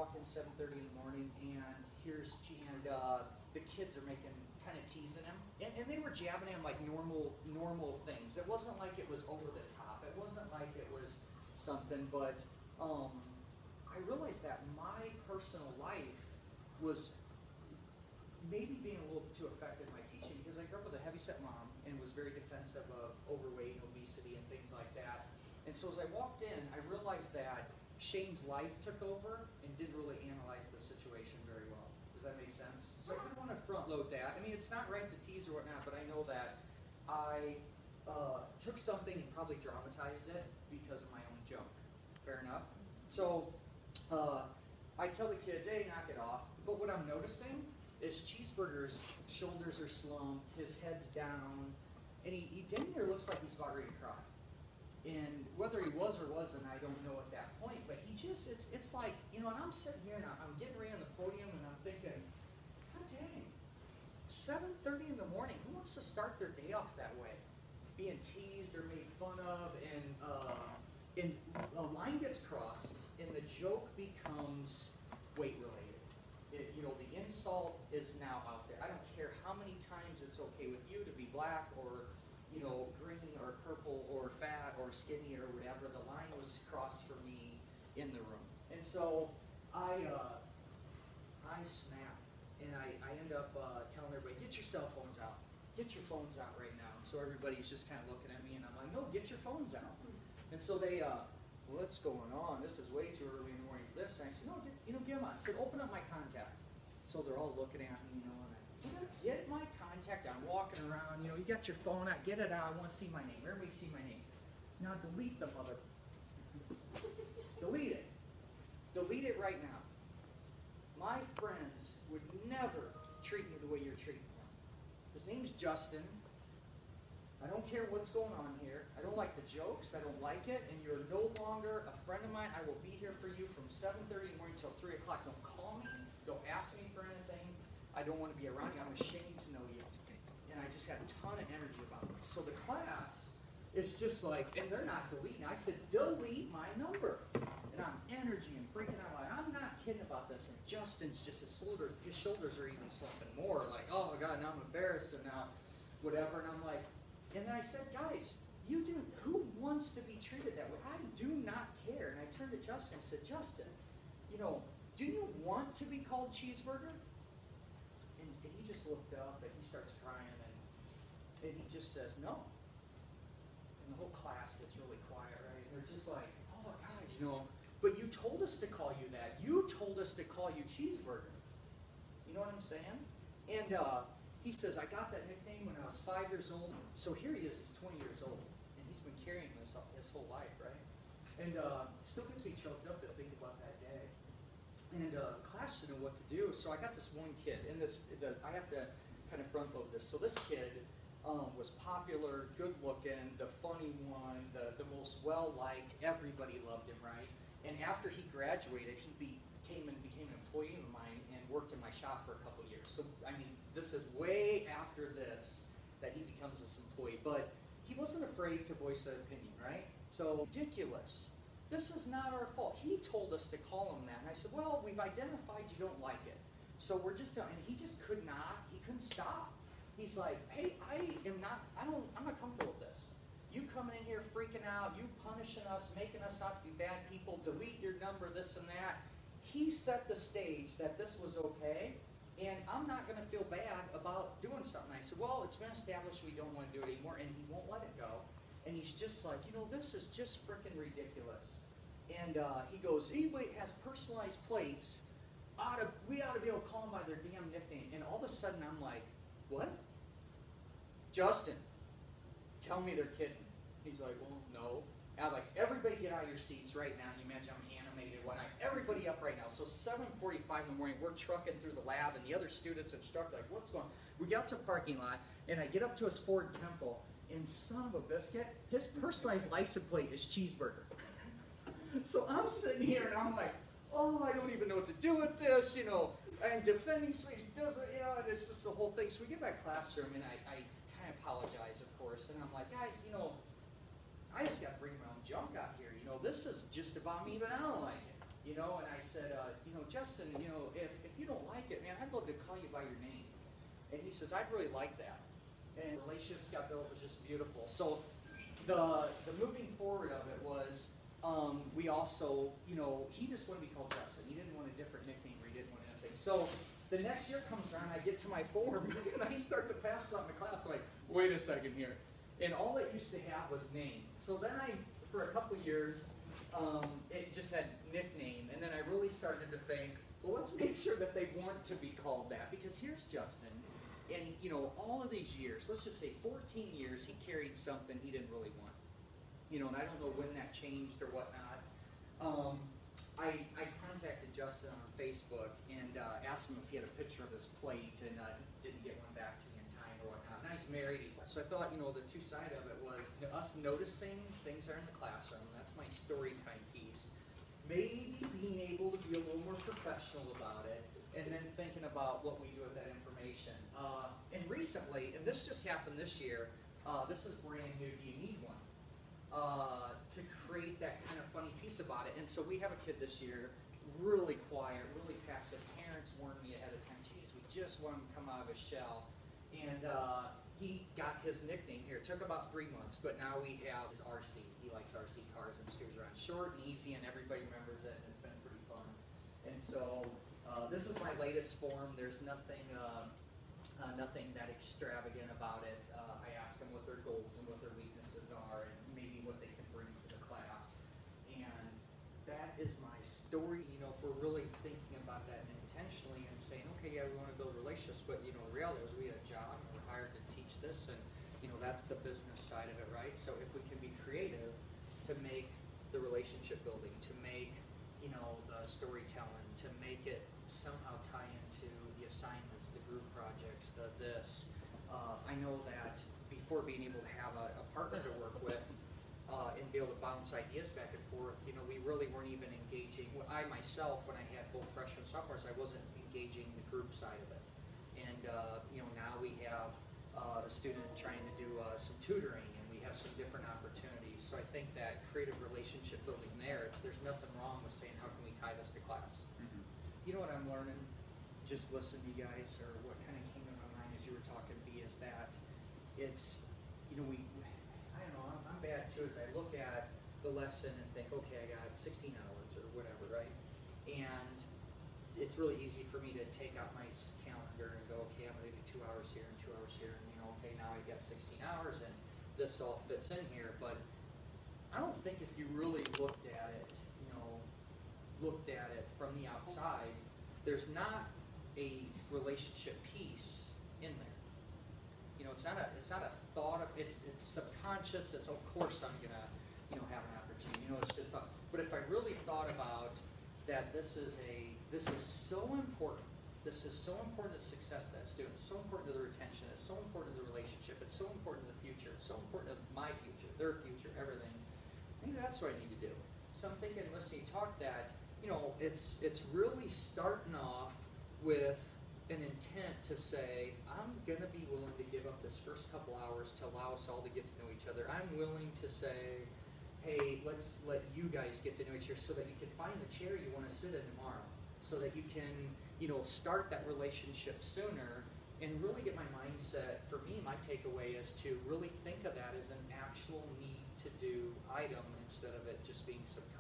walk in 7:30 in the morning, and here's the kids are kind of teasing him, and they were jabbing him like normal things. It wasn't like it was over the top. It wasn't like it was something, but I realized that my personal life was maybe being a little bit too affected in my teaching, because I grew up with a heavyset mom and was very defensive of overweight and obesity and things like that. And so as I walked in, I realized that Shane's life took over and didn't really analyze the situation very well. Does that make sense? So I didn't want to front load that. I mean, it's not right to tease or whatnot, but I know that I took something and probably dramatized it because of my own junk. Fair enough? So I tell the kids, hey, knock it off. But what I'm noticing is Cheeseburger's shoulders are slumped, his head's down, and he dang near looks like he's about ready to cry. And whether he was or wasn't, I don't know at that point, but he just, it's like, you know, and I'm sitting here and I'm getting ready on the podium and I'm thinking, God dang, 7:30 in the morning, who wants to start their day off that way? Being teased or made fun of, and a line gets crossed and the joke becomes weight related. You know, the insult is now out there. I don't care how many times it's okay with you to be black or, you know, green or purple or fat or skinny or whatever. The line was crossed for me in the room. And so I snap, and I end up telling everybody, get your cell phones out. Get your phones out right now. And so everybody's just kind of looking at me, and I'm like, no, get your phones out. And so they, what's going on? This is way too early in the morning for this. And I said, no, get them out. I said, open up my contact. So they're all looking at me, you know, and I gotta get my contact. I'm walking around, you know, you got your phone out, get it out. I want to see my name. Everybody see my name. Now delete the mother. Delete it. Delete it right now. My friends would never treat me the way you're treating him. His name's Justin. I don't care what's going on here. I don't like the jokes. I don't like it. And you're no longer a friend of mine. I will be here for you from 7:30 in the morning until 3 o'clock. Don't call me. Don't ask me for anything. I don't want to be around you. I'm ashamed to know you. And I just had a ton of energy about it. So the class is just like, and they're not deleting. I said, delete my number. And I'm energy and freaking out. Like, I'm not kidding about this. And Justin's just, his shoulders are even slumping more. Like, oh, God, now I'm embarrassed. And now whatever. And I'm like, and then I said, guys, who wants to be treated that way? I do not care. And I turned to Justin and said, Justin, you know, do you want to be called Cheeseburger? And he just looked up and he starts crying and he just says, no. And the whole class gets really quiet, right? And they're just like, oh, guys, you know, but you told us to call you that. You told us to call you Cheeseburger. You know what I'm saying? And he says, I got that nickname when I was 5 years old. So here he is, he's 20 years old. And he's been carrying this up his whole life, right? And still gets me choked up to think about that day. And class didn't know what to do. So I got this one kid, and I have to kind of front load this. So this kid was popular, good looking, the funny one, the most well-liked. Everybody loved him, right? And after he graduated, he became an employee of mine and worked in my shop for a couple of years. So, I mean, this is way after this that he becomes this employee. But he wasn't afraid to voice an opinion, right? So, ridiculous. This is not our fault. He told us to call him that. And I said, well, we've identified you don't like it. So we're just done. And he just couldn't stop. He's like, hey, I'm not comfortable with this. You coming in here freaking out, you punishing us, making us out to be bad people, delete your number, this and that. He set the stage that this was okay, and I'm not going to feel bad about doing something. I said, well, it's been established we don't want to do it anymore, and he won't let it go. And he's just like, you know, this is just freaking ridiculous. And he goes, anybody that has personalized plates, we ought to be able to call them by their damn nickname. And all of a sudden, I'm like, what? Justin, tell me they're kidding. He's like, well, no. I'm like, everybody get out of your seats right now. You imagine I'm animated, whatnot. Everybody up right now. So 7:45 in the morning, we're trucking through the lab, and the other students instruct, like, what's going on? We get out to the parking lot, and I get up to his Ford Temple, and son of a biscuit, his personalized license plate is Cheeseburger. So I'm sitting here, and I'm like, oh, I don't even know what to do with this, you know. I'm defending somebody who doesn't, you know, and it's just the whole thing. So we get back to classroom, and I kind of apologize, of course, and I'm like, guys, you know, I just got to bring my own junk out here. You know, this is just about me, but I don't like it. You know, and I said, you know, Justin, if you don't like it, man, I'd love to call you by your name. And he says, I'd really like that. And relationships got built. It was just beautiful. So the moving forward of it was, we also, he just wanted to be called Justin. He didn't want a different nickname, or he didn't want anything. So the next year comes around, I get to my form, and I start to pass something to class. I'm like, wait a second here. And all it used to have was name. So then for a couple years, it just had nickname. And then I really started to think, well, let's make sure that they want to be called that. Because here's Justin. And, all of these years, let's just say 14 years, he carried something he didn't really want. And I don't know when that changed or whatnot. I contacted Justin on Facebook and asked him if he had a picture of his plate, and he didn't get one back to me in time or whatnot. Now he's married. So I thought, the two sides of it was us noticing things are in the classroom. That's my story time piece. Maybe being able to be a little more professional about it, and then thinking about what we do with that information. And recently, and this just happened this year, this is brand new, do you need one? To create that kind of funny piece about it. And so we have a kid this year, really quiet, really passive. Parents warned me ahead of time, geez, we just want him to come out of his shell. And he got his nickname here. It took about 3 months, but now we have his RC. He likes RC cars and screws around. Short and easy, and everybody remembers it, and it's been pretty fun. And so this is my latest form. There's nothing that extravagant about it. I asked them what their goals and what their weaknesses are, and maybe what they can bring to the class. And that is my story. If we're really thinking about that intentionally and saying, okay, yeah, we want to build relationships, but the reality is we had a job and we're hired to teach this, and that's the business side of it, right? So if we can be creative to make the relationship building, to make the storytelling, to make it somehow tie into the assignments, the group projects, this. I know that before being able to have a partner to work with and be able to bounce ideas back and forth, we really weren't even engaging. I myself, when I had both freshmen and sophomores, I wasn't engaging the group side of it. And now we have a student trying to do some tutoring, and we have some different opportunities. So I think that creative relationship building there's nothing wrong with saying, how can we tie this to class? Mm-hmm. You know what I'm learning? Just listen to you guys, or what kind of came to my mind as you were talking, B, is that it's, I don't know, I'm bad too, as I look at the lesson and think, okay, I got 16 hours or whatever, right? And it's really easy for me to take out my calendar and go, okay, I'm going to do 2 hours here and 2 hours here, and okay, now I got 16 hours and this all fits in here. But I don't think if you really looked at it from the outside, there's not a relationship piece in there. It's not a thought of, it's subconscious. It's, of course I'm gonna have an opportunity. It's just but if I really thought about that, this is so important. This is so important to the success of that student. It's so important to the retention. It's so important to the relationship. It's so important to the future. It's so important to my future, their future, everything. Maybe that's what I need to do. So I'm thinking, listening to you talk, that it's really starting off with an intent to say, I'm going to be willing to give up this first couple hours to allow us all to get to know each other. I'm willing to say, hey, let's let you guys get to know each other, so that you can find the chair you want to sit in tomorrow, so that you can start that relationship sooner, and really get my mindset. For me, my takeaway is to really think of that as an actual need to do item, instead of it just being subconscious.